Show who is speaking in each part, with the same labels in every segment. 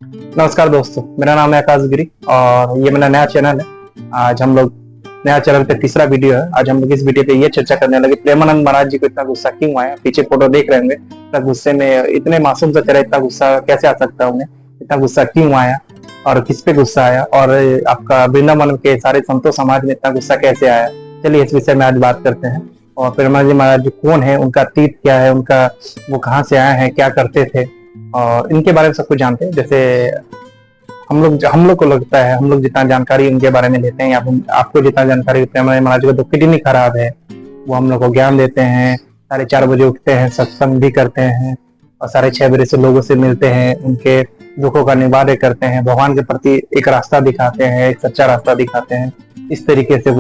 Speaker 1: नमस्कार दोस्तों, मेरा नाम है आकाश गिरी और ये मेरा नया चैनल है। आज हम लोग नया चैनल पे तीसरा वीडियो है। आज हम लोग इस वीडियो पे ये चर्चा करने लगे प्रेमानंद महाराज जी को इतना गुस्सा क्यों आया। पीछे फोटो देख रहे होंगे, इतना गुस्से में इतने मासूम से चेहरे, इतना गुस्सा कैसे आ सकता है उन्हें, इतना गुस्सा क्यों आया और किस पे गुस्सा आया, और आपका वृंदावन के सारे संतों समाज में इतना गुस्सा कैसे आया। चलिए इस विषय में आज बात करते हैं। और प्रेमानंद जी महाराज जी कौन है, उनका अतीत क्या है, उनका वो कहाँ से आए हैं, क्या करते थे, और इनके बारे में सब कुछ जानते हैं। जैसे हम लोग को लगता है, हम लोग जितना जानकारी उनके बारे में लेते हैं या आपको जितना जानकारी प्रेमानंद महाराज का तो किडनी खराब है, वो हम लोग को ज्ञान देते हैं। 4:30 बजे उठते हैं, सत्संग भी करते हैं और 6:30 बजे से लोगों से मिलते हैं, उनके दुखों का निवारण करते हैं, भगवान के प्रति एक रास्ता दिखाते हैं, एक सच्चा रास्ता दिखाते हैं। इस तरीके से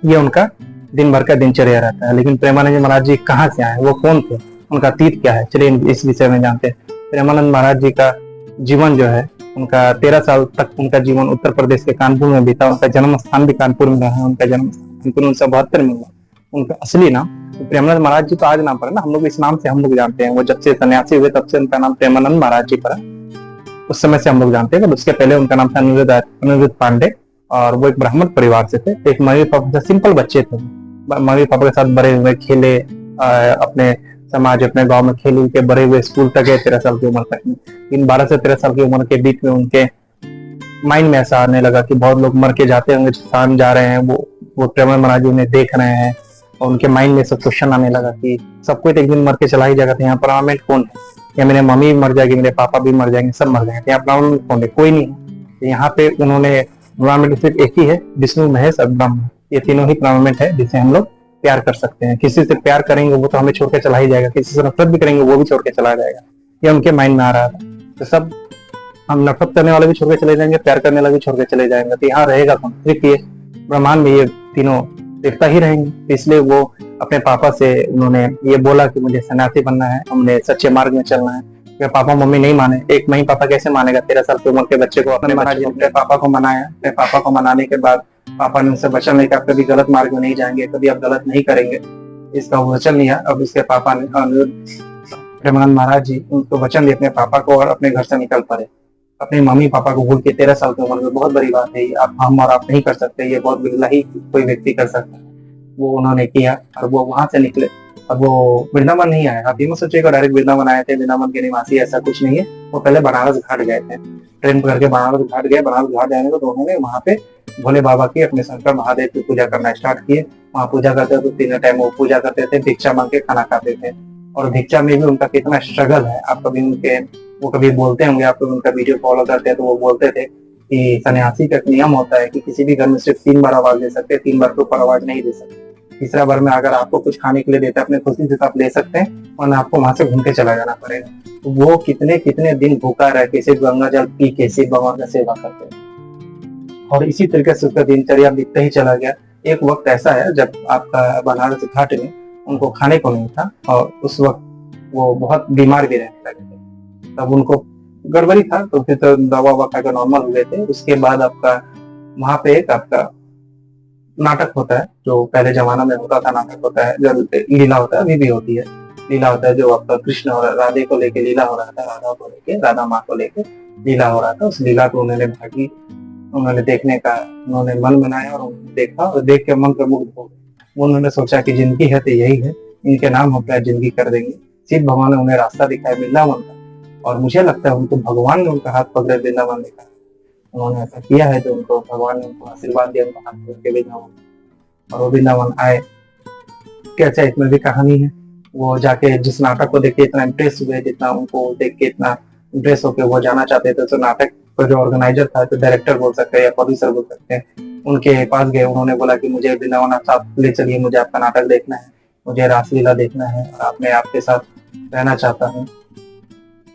Speaker 1: ये उनका दिन भर का दिनचर्या रहता है। लेकिन प्रेमानंद महाराज जी कहाँ से आए, वो कौन थे, उनका अतीत क्या है, चलिए इस विषय में जानते हैं। प्रेमानंद महाराज जी का जीवन जो है, उनका 13 साल तक उनका जीवन उत्तर प्रदेश के कानपुर में बीता। उनका जन्म स्थान भी कानपुर में रहा है। उनका जन्म स्थान 1972 में हुआ। उनका असली नाम प्रेमानंद महाराज जी तो आज नाम पर है ना, हम लोग इस नाम से हम लोग जानते हैं। वो जब से सन्यासी हुए तब से उनका नाम प्रेमानंद महाराज जी पड़ा, उस समय से हम लोग जानते हैं। उसके पहले उनका नाम था अनिरुद्ध पांडे और वो एक ब्राह्मण परिवार से थे। एक मम्मी पापा से सिंपल बच्चे थे, मम्मी पापा के साथ बड़े हुए, खेले, अपने समाज अपने गांव में खेल के बड़े हुए, स्कूल तक गए 13 साल की उम्र तक में। इन 12 से 13 साल की उम्र के बीच में उनके माइंड में ऐसा आने लगा कि बहुत लोग मर के जाते होंगे, शाम जा रहे हैं, वो प्रेमानंद महाराज जी उन्हें देख रहे हैं और उनके माइंड में सब क्वेश्चन आने लगा कि सबको एक दिन मर के चला ही जाएगा, तो यहाँ परमानेंट कौन है, या मेरे मम्मी भी मर जाएगी, मेरे पापा भी मर जाएंगे, सब मर जाएंगे, यहाँ परमानेंट कौन है, कोई नहीं है। यहाँ पे उन्होंने परमानेंट सिर्फ एक ही है, विष्णु महेश और ब्रह्म, ये तीनों ही परमानेंट है जिसे हम लोग प्यार कर सकते हैं। किसी से प्यार करेंगे वो तो हमें छोड़ के चला ही जाएगा, किसी से नफरत भी करेंगे वो भी छोड़ के चला जाएगा, ये उनके माइंड में आ रहा था। तो सब हम नफरत करने वाले भी छोड़ के चले जाएंगे, प्यार करने वाले भी छोड़ के चले जाएंगे, तो यहाँ रहेगा कौन, सिर्फ ये ब्रह्मांड में ये तीनों देवता ही रहेंगे। तो इसलिए वो अपने पापा से उन्होंने ये बोला कि मुझे सन्यासी बनना है, हमने सच्चे मार्ग में चलना है। पापा मम्मी नहीं माने। एक मही पापा कैसे मानेगा 13 साल की उम्र के बच्चे को। अपने महाराज जी अपने पापा को मनाया। अपने पापा को मनाने के बाद पापा ने उनसे वचन लिया कि आप कभी गलत मार्ग में नहीं जाएंगे, कभी आप गलत नहीं करेंगे, इसका वचन लिया। अब उसके पापा ने, प्रेमानंद महाराज जी उनको वचन दिए अपने पापा को और अपने घर से निकल पड़े। अपने मम्मी पापा को भूल के 13 साल की उम्र में, बहुत बड़ी बात है, आप हम और आप नहीं कर सकते, ये बहुत बिरला ही कोई व्यक्ति कर सकता है। वो उन्होंने किया और वो वहां से निकले। अब वो वृंदावन नहीं आए, आप ये मत सोचिएगा डायरेक्ट वृंदावन आए थे, वृंदावन के निवासी, ऐसा कुछ नहीं है। वो पहले बनारस घाट गए थे, ट्रेन पकड़ के बनारस घाट गए। बनारस घाट जाने को तो उन्होंने वहां पे भोले बाबा की, अपने शंकर महादेव की पूजा करना स्टार्ट किए। वहां पूजा करते थे, तो 3 टाइम वो पूजा करते थे, भिक्षा मांग के खाना खाते थे। और भिक्षा में भी उनका कितना स्ट्रगल है, आप कभी वो कभी बोलते होंगे, आप उनका वीडियो फॉलो करते हैं तो वो बोलते थे कि सन्यासी का नियम होता है कि किसी भी घर में सिर्फ 3 बार आवाज दे सकते हैं, 3 बार के ऊपर आवाज नहीं दे सकते। तीसरा बार में अगर आपको कुछ खाने के लिए देता है अपने खुशी से, तो आप ले सकते हैं, वरना आपको वहां से घूम के चला जाना पड़ेगा। तो वो कितने कितने दिन भूखा रह के सिर्फ गंगा जल पी के सिर्फ भगवान का सेवा करते हैं। और इसी तरीके से उसका दिनचर्या बीतता ही चला गया। एक वक्त ऐसा है जब आपका बनारस घाट में उनको खाने को नहीं था और उस वक्त वो बहुत बीमार भी रहने लगे थे। तब उनको गड़बड़ी था, तो फिर तो दवा ववा खाकर नॉर्मल हुए थे। उसके बाद आपका वहां पे एक आपका नाटक होता है, जो पहले जमाना में होता था, नाटक होता है, जो लीला होता है, अभी भी होती है, लीला होता है, जो आपका कृष्ण और राधे को लेके लीला हो रहा था, राधा को लेके, राधा माँ को लेके लीला हो रहा था। उस लीला को उन्होंने भागी, उन्होंने देखने का उन्होंने मन बनाया और उन्होंने देखा और देख के मन प्रमुग्ध हो गए। उन्होंने सोचा कि जिंदगी है तो यही है, इनके नाम होता है, जिंदगी कर देंगे। शिव भगवान ने उन्हें रास्ता दिखाया वृंदावन का, और मुझे लगता है उनको भगवान ने उनका हाथ पकड़े वृंदावन दिखाया। उन्होंने ऐसा किया है जो उनको भगवान ने उनको आशीर्वाद दिया, उनको हाथ पकड़ के वृंदावन, और वो वृंदावन आए। कैसे इसमें भी कहानी है, वो जाके जिस नाटक को देख के इतना इम्प्रेस हुए, जितना उनको देख के इतना इम्प्रेस होकर वो जाना चाहते थे, तो नाटक का जो ऑर्गेनाइजर था, तो डायरेक्टर बोल सकते हैं या प्रोड्यूसर बोल सकते हैं, उनके पास गए। उन्होंने बोला कि मुझे वृंदावन आप साथ ले चलिए, मुझे आपका नाटक देखना है, मुझे रासलीला देखना है, और मैं आपके साथ रहना चाहता हूँ,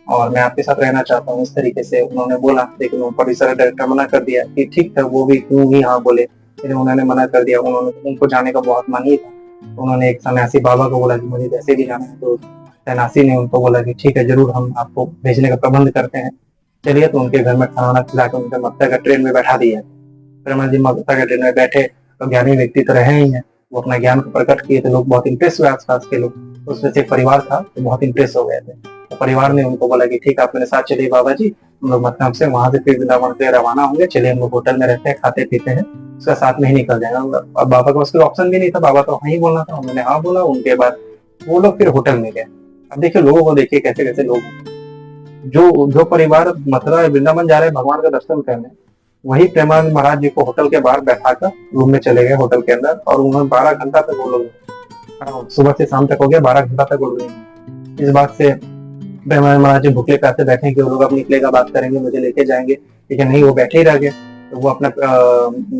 Speaker 1: और मैं आपके साथ रहना चाहता हूँ। इस तरीके से उन्होंने बोला, लेकिन वो प्रोड्यूसर डायरेक्टर मना कर दिया कि ठीक है, वो भी क्यों ही हाँ बोले, फिर उन्होंने मना कर दिया। उनको जाने का बहुत मन ही था। उन्होंने एक सन्यासी बाबा को बोला कि मुझे जैसे भी जाना है, तो सन्यासी ने उनको बोला कि ठीक है, जरूर हम आपको भेजने का प्रबंध करते हैं, चलिए। तो उनके घर में खाना खिला के उनके मत्ता का ट्रेन में बैठा दिया। प्रेमानंद जी मत्ता के ट्रेन में बैठे, तो ज्ञानी व्यक्ति तो रहे ही हैं, वो अपना ज्ञान को प्रकट किए, तो लोग बहुत इंप्रेस हुए, आसपास के लोग। उसमें से एक परिवार था तो बहुत इंप्रेस हो गए थे। तो परिवार ने उनको बोला कि ठीक है, आप मेरे साथ चलिए बाबा जी, हम लोग मतलब से वहां से फिर वृंदावन के रवाना होंगे। चलिए हम लोग होटल में रहते हैं, खाते पीते हैं, उसका साथ में ही निकल जाएगा। अब बाबा के पास कोई ऑप्शन भी नहीं था, बाबा तो हाँ ही बोलना था, मैंने हाँ बोला। उनके बाद वो लोग फिर होटल में गए। अब देखिए लोगों को, देखिए कैसे कैसे लोग, जो जो परिवार मथुरा वृंदावन जा रहे हैं भगवान का दर्शन करने, वही प्रेमानंद महाराज जी को होटल के बाहर बैठाकर रूम में चले गए होटल के अंदर, और उन्होंने 12 घंटा तक वो लोग, सुबह से शाम तक हो गया, 12 घंटा तक वो लोग इस बात से प्रेमानंद महाराज जी भूखे प्यासे बैठे कि वो लोग अब निकलेगा, बात करेंगे, मुझे लेके जाएंगे, लेकिन नहीं, वो बैठे ही रह गए। तो वो अपना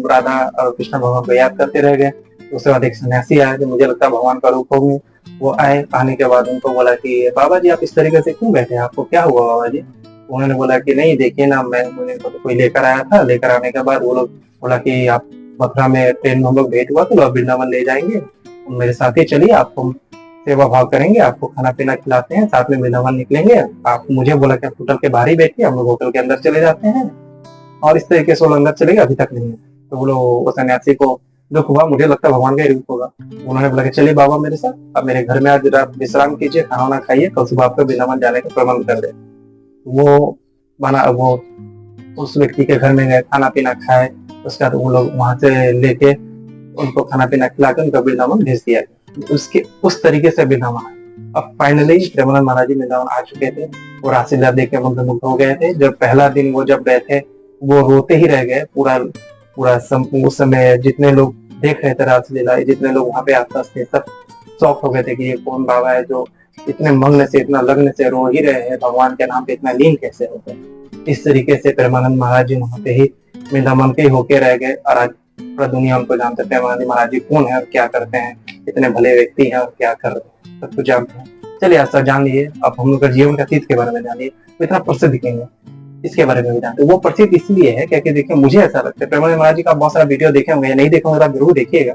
Speaker 1: राधा और कृष्ण भगवान को याद करते रह गए। उसके बाद एक सन्यासी आया जो मुझे लगता है भगवान का रूप होंगे। वो आए, आने के बाद उनको बोला कि बाबा जी आप इस तरीके से क्यों बैठे हैं, आपको क्या हुआ बाबा जी? उन्होंने बोला कि नहीं देखिए ना, मुझे तो कोई लेकर आया था, लेकर आने के बाद वो लोग बोला कि आप मथुरा में ट्रेन में हम लोग भेंट हुआ तो आप वृंदावन ले जाएंगे, मेरे साथ ही चलिए, आपको सेवा भाव करेंगे, आपको खाना पीना खिलाते हैं, साथ में वृंदावन निकलेंगे। आप मुझे बोला कि आप होटल के बाहर ही बैठिए, हम लोग होटल के अंदर चले जाते हैं, और इस तरीके से वो अंदर चले गए, अभी तक नहीं है। तो वो लोग, वो सन्यासी को दुख हुआ, मुझे लगता है भगवान का ही रूप होगा। उन्होंने बोला कि चलिए बाबा मेरे साथ, अब मेरे घर में आज रात विश्राम कीजिए, खाना वाना खाइए, कल सुबह आपको वृंदावन जाने का प्रबंध कर दे। वो उस व्यक्ति के घर में गए, खाना पीना खाए, उसके बाद वो लोग वहां से लेके उनको खाना पीना खिलाकर उनका वृंदावन भेज दिया। उसके उस तरीके से वृंदावन, अब फाइनली प्रेमानंद महाराज जी वृंदावन आ चुके थे और आशीर्वाद देकर मुग्ध हो गए थे। जब पहला दिन वो जब गए थे, वो रोते ही रह गए पूरा पूरा उस समय जितने लोग देख रहे थे रासलीला, जितने लोग वहां पे आसपास थे, सब शॉक हो गए थे कि ये कौन बाबा है जो इतने मग्न से, इतना लग्न से रो ही रहे हैं, भगवान के नाम पे इतना लीन कैसे होते हैं। इस तरीके से प्रेमानंद महाराज जी वहां पे ही वृंदावन के ही होके रह गए, और आज पूरा दुनिया उनको जानते हैं प्रेमानंद महाराज जी कौन है और क्या करते हैं, इतने भले व्यक्ति हैं और क्या कर रहे हैं, सब कुछ जानते हैं। चलिए ऐसा जान लिए, अब हम लोग का जीवन का अतीत के बारे में जानिए, तो इतना प्रसिद्ध क्यों है इसके बारे में भी जानते। वो प्रसिद्ध इसलिए है क्योंकि देखिए मुझे ऐसा लगता है, प्रेमानंद महाराज जी का बहुत सारा वीडियो देखे होंगे, नहीं देखे होंगे तो आप जरूर देखिएगा।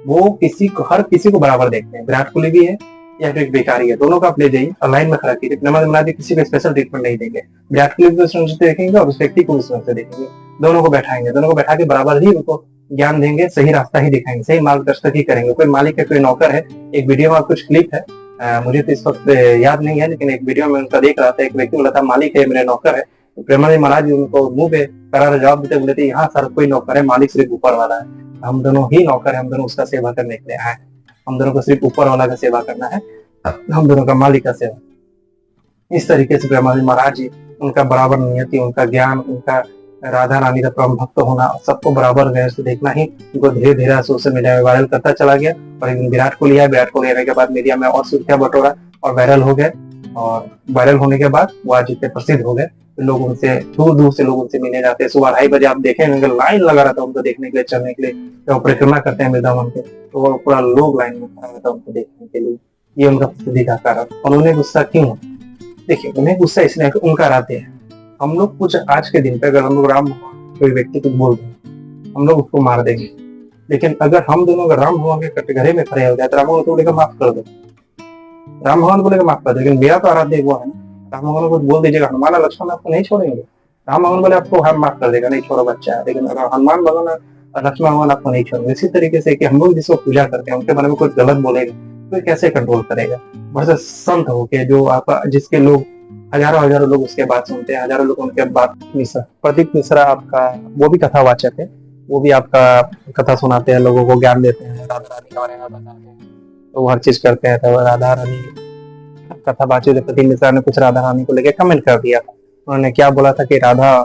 Speaker 1: वो हर किसी को बराबर देखते हैं, विराट कोहली भी है या फिर भिखारी है, दोनों का आप ले जाइए और लाइन में खड़ा कीजिए, प्रेमानंद महाराज जी किसी को स्पेशल ट्रीटमेंट नहीं देंगे। विराट कोहली को समझ से देखेंगे और उस व्यक्ति को समझ से देखेंगे, दोनों को बैठाएंगे, दोनों को बैठा के बराबर ही उनको ज्ञान देंगे, सही रास्ता ही दिखाएंगे, सही मार्गदर्शक ही करेंगे। कोई मालिक है, कोई नौकर है। एक वीडियो में कुछ क्लिप है, मुझे तो इस वक्त याद नहीं है, लेकिन एक वीडियो में उनका देख रहा था, एक व्यक्ति बोला था मालिक है मेरे नौकर है, तो प्रेमानंद महाराज जी उनको मुंह पे करारा जवाब देते बोले थे, यहाँ सर कोई नौकर है, मालिक सिर्फ ऊपर वाला है, हम दोनों ही नौकर है, हम दोनों उसका सेवा करने के लिए आए, हम दोनों को सिर्फ ऊपर वाला का सेवा करना है, हम दोनों का मालिक का सेवा। इस तरीके से प्रेमानंद महाराज जी, उनका बराबर नियति, उनका ज्ञान, उनका राधा रानी का परम भक्त होना, सबको बराबर गए से देखना ही उनको धीरे धीरे सोशल मीडिया में वायरल करता चला गया। और एक दिन विराट कोहली आया, विराट कोहली आने के बाद मीडिया में और सुर्खियां बटोरा और वायरल हो गए, और वायरल होने के बाद वो आज इतने प्रसिद्ध हो गए, लोग उनसे दूर दूर से लोग उनसे मिलने जाते हैं। सुबह 2:30 बजे आप देखेंगे लाइन लगा रहता है उनको देखने के लिए, चलने के लिए, जब परिक्रमा करते हैं वृंदावन के, तो वो पूरा लोग लाइन में खड़ा रहता है उनको देखने के लिए। ये उनका प्रसिद्धि का कारण। और उन्हें गुस्सा क्यों? देखिए उन्हें गुस्सा इसलिए उनका आराध्य है। हम लोग कुछ आज के दिन पे अगर हम लोग राम कोई व्यक्ति कुछ बोल दें, हम लोग उसको मार देंगे, लेकिन अगर हम दोनों अगर राम भगवान के कटघरे में खड़े हो जाए तो राम भगवान को बोलेगा माफ कर दो, राम भगवान बोलेगा माफ कर दो। लेकिन मेरा तो आराध्य वो है ना, राम भगवान को बोल दीजिएगा हनुमान लक्ष्मण आपको नहीं छोड़ेंगे, राम भगवान बोले आपको हम माफ कर देगा, नहीं छोड़ो बच्चा है, लेकिन अगर हनुमान भगवान और लक्ष्मण भगवान आपको नहीं छोड़ेंगे। इसी तरीके से कि हम लोग जिसको पूजा करते हैं उनके बारे में कोई गलत बोलेगा तो कैसे कंट्रोल करेगा? बहुत संत होके जो आप जिसके लोग हजारों लोग उसके बात सुनते हैं, हजारों लोग उनके बात। मिश्रा, प्रदीप मिश्रा आपका वो भी कथावाचक है, वो भी आपका कथा सुनाते हैं, लोगों को ज्ञान देते हैं, राधा रानी के बारे में बताते हैं, तो वो हर चीज करते हैं। तो राधा रानी कथावाचक प्रदीप मिश्रा ने कुछ राधा रानी को लेकर कमेंट कर दिया था। उन्होंने क्या बोला था कि राधा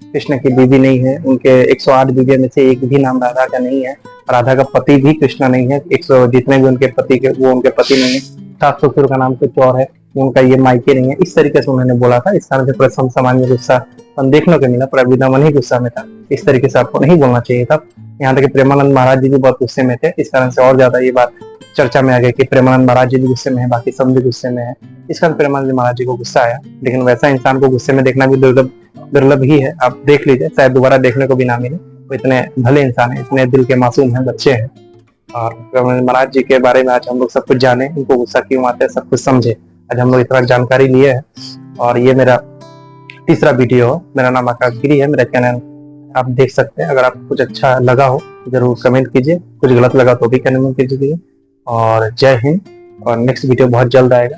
Speaker 1: कृष्ण की बीवी नहीं है, उनके 108 बीवियों में से एक भी नाम राधा का नहीं है, राधा का पति भी कृष्ण नहीं है, 100 जितने भी उनके पति के वो उनके पति नहीं है, 7 ससुर का नाम कुछ और है, उनका ये मायके नहीं है। इस तरीके से उन्होंने बोला था। इस तरह से पूरा समाज में गुस्सा देखने को मिला, पूरा वृंदावन ही गुस्सा में था। इस तरीके से आपको नहीं बोलना चाहिए था। यहाँ तक कि प्रेमानंद महाराज जी भी बहुत गुस्से में थे, इस कारण से और ज्यादा ये बात चर्चा में आ गई कि प्रेमानंद महाराज जी भी गुस्से में है, बाकी सब भी गुस्से में है। इस कारण प्रेमानंद महाराज जी को गुस्सा आया, लेकिन वैसा इंसान को गुस्से में देखना भी दुर्लभ ही है। आप देख लीजिए, शायद दोबारा देखने को भी ना मिले। वो इतने भले इंसान है, इतने दिल के मासूम है, बच्चे हैं। और प्रेमानंद महाराज जी के बारे में आज हम लोग सब कुछ जाने, उनको गुस्सा क्यों आता है, सब कुछ समझे। आज हम लोग इतना जानकारी लिए है। और ये मेरा तीसरा वीडियो है। मेरा नाम आकाश गिरी है, मेरा चैनल आप देख सकते हैं। अगर आपको कुछ अच्छा लगा हो जरूर कमेंट कीजिए, कुछ गलत लगा तो भी कमेंट कीजिए। और जय हिंद। और नेक्स्ट वीडियो बहुत जल्द आएगा।